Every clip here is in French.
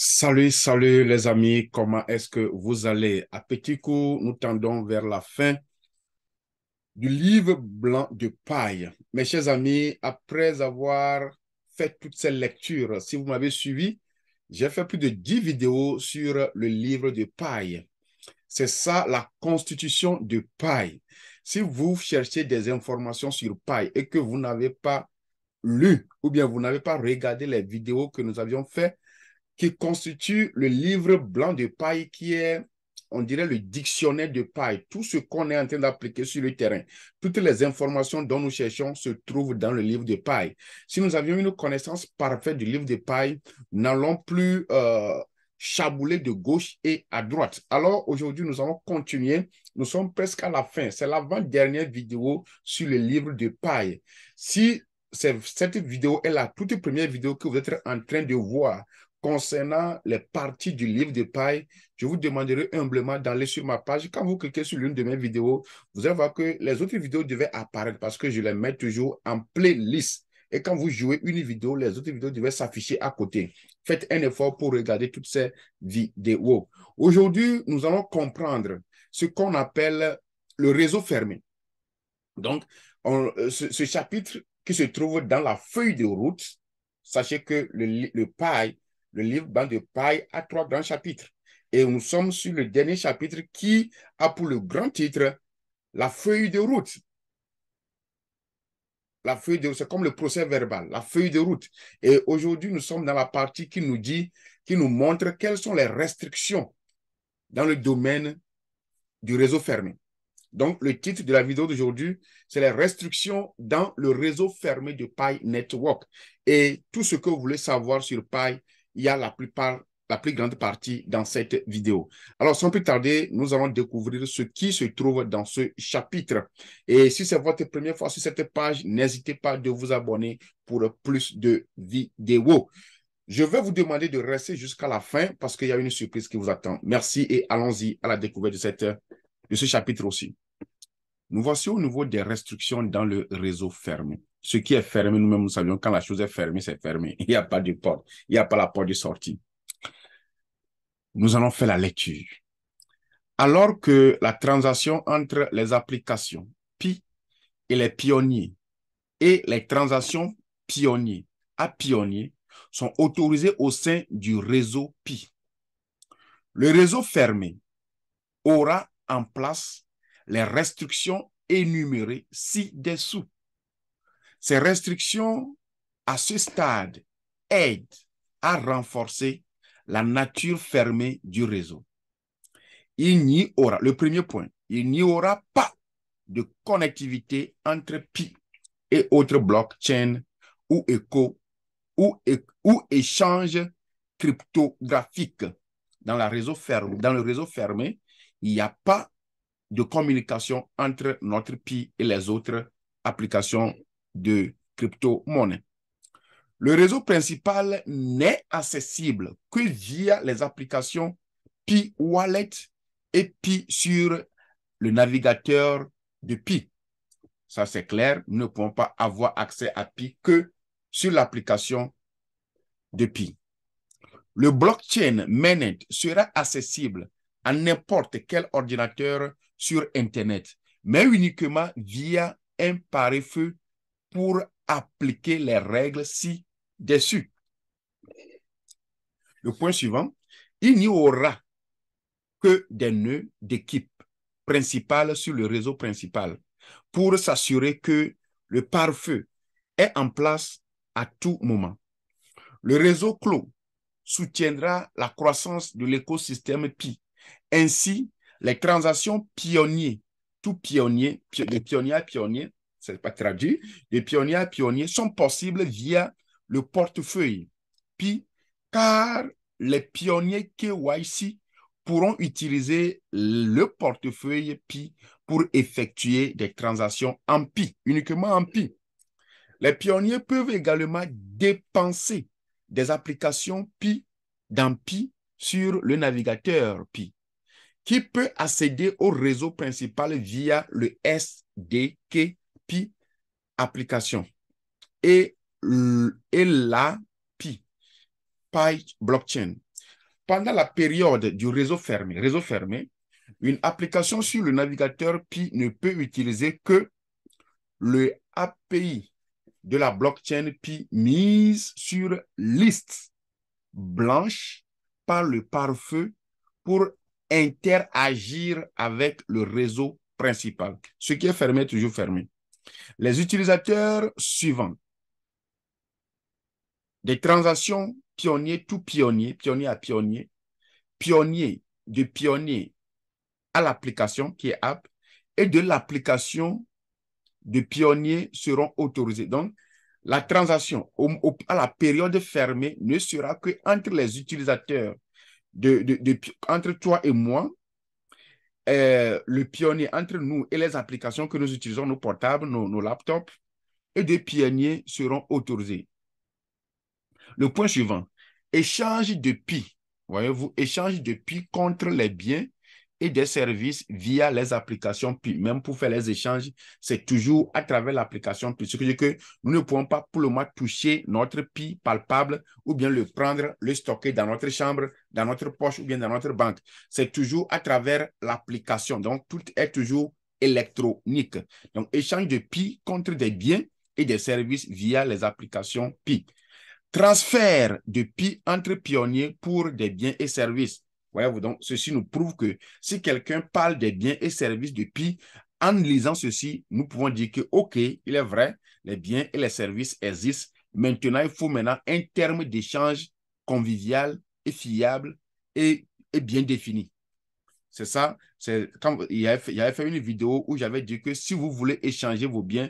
Salut, salut les amis, comment est-ce que vous allez? À petit coup, nous tendons vers la fin du livre blanc de paille. Mes chers amis, après avoir fait toutes ces lectures, si vous m'avez suivi, j'ai fait plus de 10 vidéos sur le livre de paille. C'est ça la constitution de paille. Si vous cherchez des informations sur paille et que vous n'avez pas lu ou bien vous n'avez pas regardé les vidéos que nous avions faites, qui constitue le livre blanc de paille qui est, on dirait, le dictionnaire de paille. Tout ce qu'on est en train d'appliquer sur le terrain, toutes les informations dont nous cherchons se trouvent dans le livre de paille. Si nous avions une connaissance parfaite du livre de paille, n'allons plus chabouler de gauche et à droite. Alors aujourd'hui, nous allons continuer. Nous sommes presque à la fin. C'est l'avant-dernière vidéo sur le livre de paille. Si cette vidéo est la toute première vidéo que vous êtes en train de voir concernant les parties du livre de paille, je vous demanderai humblement d'aller sur ma page. Quand vous cliquez sur l'une de mes vidéos, vous allez voir que les autres vidéos devaient apparaître parce que je les mets toujours en playlist. Et quand vous jouez une vidéo, les autres vidéos devaient s'afficher à côté. Faites un effort pour regarder toutes ces vidéos. Aujourd'hui, nous allons comprendre ce qu'on appelle le réseau fermé. Donc, ce chapitre qui se trouve dans la feuille de route, sachez que le livre blanc de paille a 3 grands chapitres. Et nous sommes sur le dernier chapitre qui a pour le grand titre la feuille de route. La feuille de route, c'est comme le procès verbal, la feuille de route. Et aujourd'hui, nous sommes dans la partie qui nous dit, qui nous montre quelles sont les restrictions dans le domaine du réseau fermé. Donc, le titre de la vidéo d'aujourd'hui, c'est les restrictions dans le réseau fermé de Pi Network. Et tout ce que vous voulez savoir sur Pi, il y a la plus grande partie dans cette vidéo. Alors, sans plus tarder, nous allons découvrir ce qui se trouve dans ce chapitre. Et si c'est votre première fois sur cette page, n'hésitez pas de vous abonner pour plus de vidéos. Je vais vous demander de rester jusqu'à la fin parce qu'il y a une surprise qui vous attend. Merci et allons-y à la découverte de ce chapitre aussi. Nous voici au niveau des restrictions dans le réseau fermé. Ce qui est fermé, nous-mêmes, nous savions quand la chose est fermée, c'est fermé. Il n'y a pas de porte. Il n'y a pas la porte de sortie. Nous allons faire la lecture. Alors que la transaction entre les applications Pi et les pionniers et les transactions pionniers à pionniers sont autorisées au sein du réseau Pi. Le réseau fermé aura en place les restrictions énumérées ci-dessous. Ces restrictions, à ce stade, aident à renforcer la nature fermée du réseau. Le premier point, il n'y aura pas de connectivité entre Pi et autres blockchains ou échanges cryptographiques. Dans le réseau fermé, il n'y a pas de communication entre notre Pi et les autres applications de crypto-monnaie. Le réseau principal n'est accessible que via les applications Pi Wallet et Pi sur le navigateur de Pi. Ça, c'est clair. Nous ne pouvons pas avoir accès à Pi que sur l'application de Pi. Le blockchain mainnet sera accessible à n'importe quel ordinateur sur Internet, mais uniquement via un pare-feu pour appliquer les règles ci-dessus. Le point suivant, il n'y aura que des nœuds d'équipe principale sur le réseau principal pour s'assurer que le pare-feu est en place à tout moment. Le réseau clos soutiendra la croissance de l'écosystème Pi. Ainsi, les transactions pionniers, tout pionnier, de pionnier à pionnier, c'est pas traduit, de pionnier à pionnier sont possibles via le portefeuille Pi, car les pionniers KYC pourront utiliser le portefeuille Pi pour effectuer des transactions en Pi, uniquement en Pi. Les pionniers peuvent également dépenser des applications Pi dans Pi sur le navigateur Pi, qui peut accéder au réseau principal via le SDK Pi application et la Pi blockchain. pendant la période du réseau fermé, une application sur le navigateur Pi ne peut utiliser que le API de la blockchain Pi mise sur liste blanche par le pare-feu pour interagir avec le réseau principal. Ce qui est fermé est toujours fermé. Les utilisateurs suivants des transactions pionnier to pionnier, pionnier à pionnier, pionnier de pionnier à l'application qui est app et de l'application de pionnier seront autorisés. Donc, la transaction à la période fermée ne sera que entre les utilisateurs, entre toi et moi, le pionnier entre nous et les applications que nous utilisons, nos portables, nos laptops, et des pionniers seront autorisés. Le point suivant, échange de Pi. Voyez-vous, échange de Pi contre les biens et des services via les applications Pi. Même pour faire les échanges, c'est toujours à travers l'application Pi. Ce qui veut dire que nous ne pouvons pas pour le moment toucher notre Pi palpable ou bien le prendre, le stocker dans notre chambre, dans notre poche ou bien dans notre banque. C'est toujours à travers l'application. Donc, tout est toujours électronique. Donc, échange de Pi contre des biens et des services via les applications Pi. Transfert de Pi entre pionniers pour des biens et services. Voyez-vous, donc, ceci nous prouve que si quelqu'un parle des biens et services de Pi, en lisant ceci, nous pouvons dire que, OK, il est vrai, les biens et les services existent. Maintenant, il faut maintenant un terme d'échange convivial et fiable et bien défini. C'est ça. C'est quand il avait fait une vidéo où j'avais dit que si vous voulez échanger vos biens,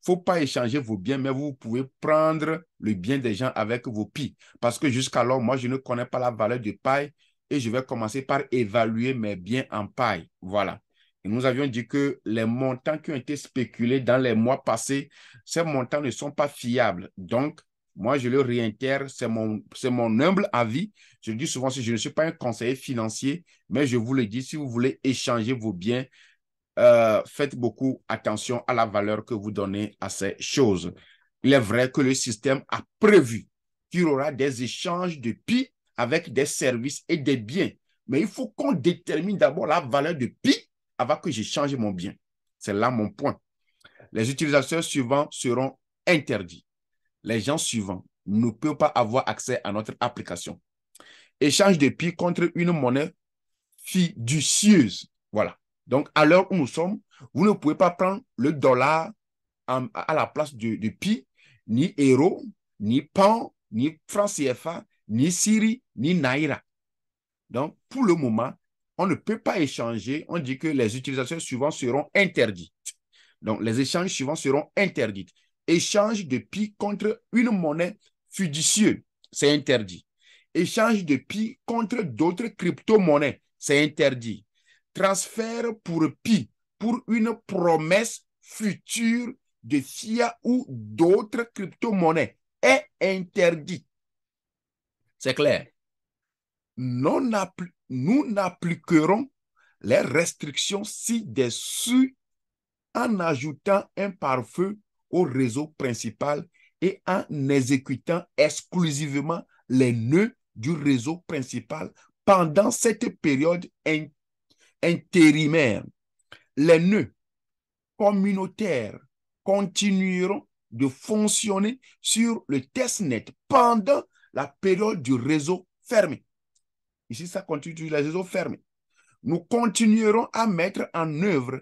faut pas échanger vos biens, mais vous pouvez prendre le bien des gens avec vos Pi. Parce que jusqu'alors, moi, je ne connais pas la valeur de paille et je vais commencer par évaluer mes biens en paille. Voilà. Et nous avions dit que les montants qui ont été spéculés dans les mois passés, ces montants ne sont pas fiables. Donc, moi, je le réitère, c'est mon humble avis. Je dis souvent, si je ne suis pas un conseiller financier, mais je vous le dis, si vous voulez échanger vos biens, faites beaucoup attention à la valeur que vous donnez à ces choses. Il est vrai que le système a prévu qu'il y aura des échanges de Pi avec des services et des biens. Mais il faut qu'on détermine d'abord la valeur de Pi avant que j'échange mon bien. C'est là mon point. Les utilisateurs suivants seront interdits. Les gens suivants ne peuvent pas avoir accès à notre application. Échange de Pi contre une monnaie fiducieuse. Voilà. Donc, à l'heure où nous sommes, vous ne pouvez pas prendre le dollar à la place de Pi, ni euro, ni pound, ni franc CFA, ni Siri, ni Naira. Donc, pour le moment, on ne peut pas échanger. On dit que les utilisateurs suivants seront interdits. Donc, les échanges suivants seront interdits. Échange de Pi contre une monnaie fiducieuse, c'est interdit. Échange de Pi contre d'autres crypto-monnaies, c'est interdit. Transfert pour Pi pour une promesse future de fiat ou d'autres crypto-monnaies est interdit. C'est clair. Nous n'appliquerons les restrictions ci-dessus en ajoutant un pare-feu au réseau principal et en exécutant exclusivement les nœuds du réseau principal pendant cette période intérimaire. Les nœuds communautaires continueront de fonctionner sur le testnet pendant la période du réseau fermé. Ici, ça continue sur le réseau fermé. Nous continuerons à mettre en œuvre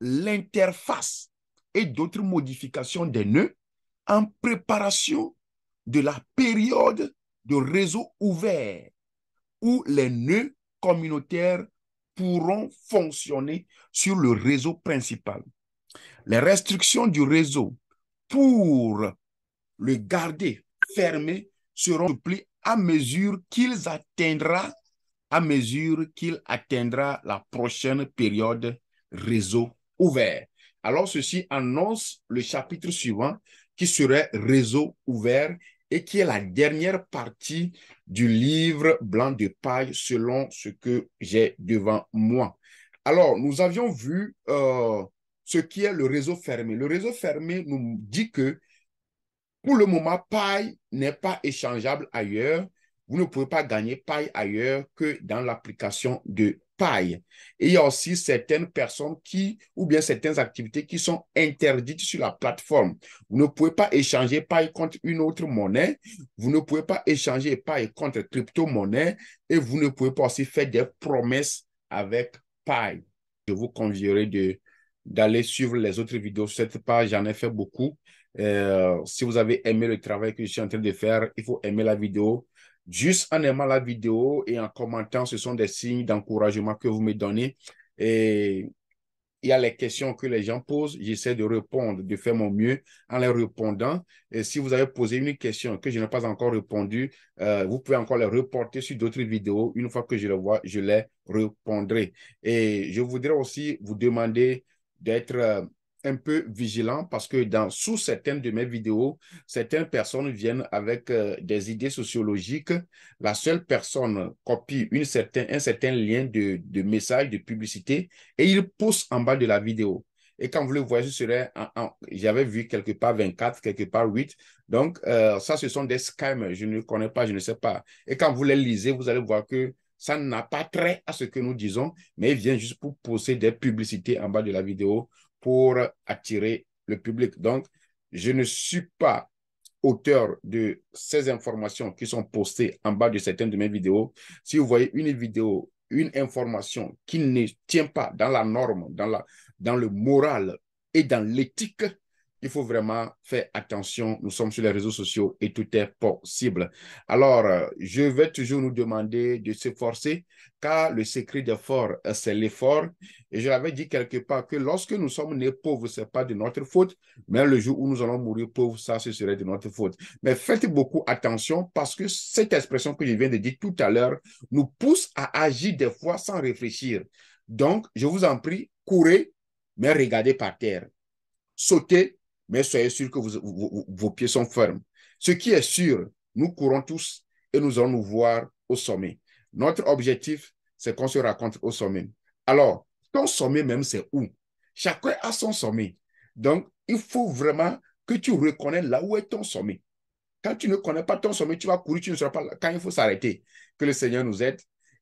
l'interface et d'autres modifications des nœuds en préparation de la période de réseau ouvert où les nœuds communautaires pourront fonctionner sur le réseau principal. Les restrictions du réseau pour le garder fermé seront suppliées à mesure qu'il atteindra la prochaine période réseau ouvert. Alors, ceci annonce le chapitre suivant qui serait réseau ouvert et qui est la dernière partie du livre blanc de paille selon ce que j'ai devant moi. Alors, nous avions vu ce qui est le réseau fermé. Le réseau fermé nous dit que pour le moment, paille n'est pas échangeable ailleurs. vous ne pouvez pas gagner paille ailleurs que dans l'application de paille. Et il y a aussi certaines personnes ou bien certaines activités qui sont interdites sur la plateforme. Vous ne pouvez pas échanger paille contre une autre monnaie. Vous ne pouvez pas échanger paille contre crypto-monnaie et vous ne pouvez pas aussi faire des promesses avec paille. Je vous convierai d'aller suivre les autres vidéos sur cette page. J'en ai fait beaucoup. Si vous avez aimé le travail que je suis en train de faire, il faut aimer la vidéo. Juste en aimant la vidéo et en commentant, ce sont des signes d'encouragement que vous me donnez. Et il y a les questions que les gens posent. J'essaie de répondre, de faire mon mieux en les répondant. Et si vous avez posé une question que je n'ai pas encore répondu, vous pouvez encore les reporter sur d'autres vidéos. Une fois que je les vois, je les répondrai. Et je voudrais aussi vous demander d'être un peu vigilant parce que sous certaines de mes vidéos, certaines personnes viennent avec des idées sociologiques. La seule personne copie un certain lien de message, de publicité, et il pousse en bas de la vidéo. Et quand vous le voyez, ce serait, j'avais vu quelque part 24, quelque part 8. Donc, ça, ce sont des scams. Je ne connais pas, je ne sais pas. Et quand vous les lisez, vous allez voir que ça n'a pas trait à ce que nous disons, mais il vient juste pour pousser des publicités en bas de la vidéo pour attirer le public. Donc, je ne suis pas auteur de ces informations qui sont postées en bas de certaines de mes vidéos. Si vous voyez une vidéo, une information qui ne tient pas dans la norme, dans le moral et dans l'éthique, il faut vraiment faire attention. Nous sommes sur les réseaux sociaux et tout est possible. Alors, je vais toujours nous demander de s'efforcer car le secret des forts, c'est l'effort. Et je l'avais dit quelque part que lorsque nous sommes nés pauvres, ce n'est pas de notre faute, mais le jour où nous allons mourir pauvres, ça, ce serait de notre faute. Mais faites beaucoup attention parce que cette expression que je viens de dire tout à l'heure nous pousse à agir des fois sans réfléchir. Donc, je vous en prie, courez, mais regardez par terre. Sautez, mais soyez sûr que vos pieds sont fermes. Ce qui est sûr, nous courons tous et nous allons nous voir au sommet. Notre objectif, c'est qu'on se rencontre au sommet. Alors, ton sommet même, c'est où? Chacun a son sommet. Donc, il faut vraiment que tu reconnais là où est ton sommet. Quand tu ne connais pas ton sommet, tu vas courir, tu ne seras pas là. Quand il faut s'arrêter, que le Seigneur nous aide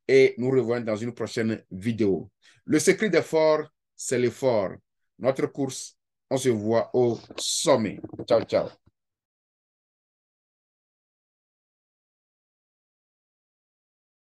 et nous revoyons dans une prochaine vidéo. Le secret d'effort, c'est l'effort. Notre course, on se voit au sommet. Ciao, ciao.